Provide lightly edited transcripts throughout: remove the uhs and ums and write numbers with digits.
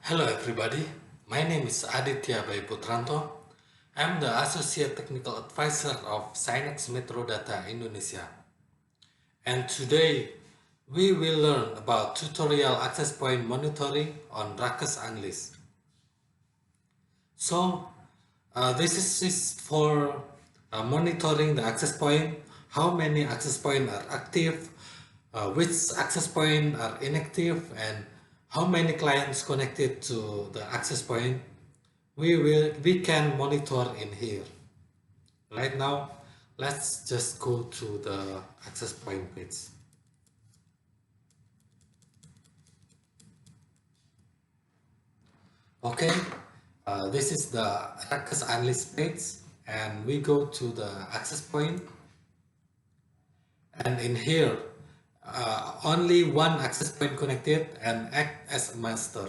Hello everybody, my name is Aditya Putranto. I'm the Associate Technical Advisor of Synex Metro Data Indonesia. And today we will learn about tutorial access point monitoring on Ruckus Unleashed. So this is for monitoring the access point, how many access points are active, which access points are inactive, and how many clients connected to the access point we can monitor in here. Right now, let's just go to the access point page. Okay, this is the Ruckus Unleashed page, and we go to the access point, and in here only one access point connected and act as a master.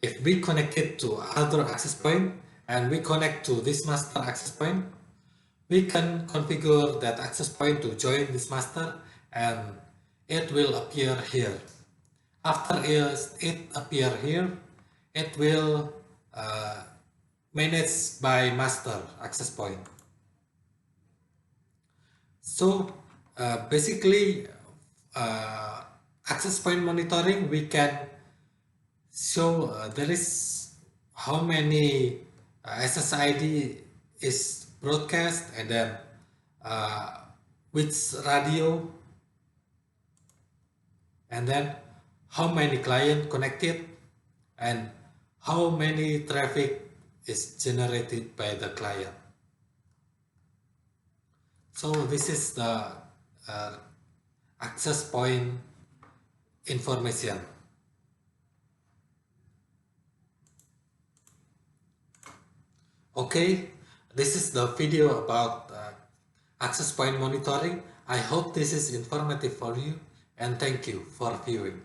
If we connect it to other access point and we connect to this master access point, we can configure that access point to join this master and it will appear here. After it appear here, it will manage by master access point. So basically access point monitoring, we can show there is how many SSID is broadcast, and then which radio, and then how many client connected, and how many traffic is generated by the client. So this is the access point information. Okay, this is the video about access point monitoring. I hope this is informative for you, and thank you for viewing.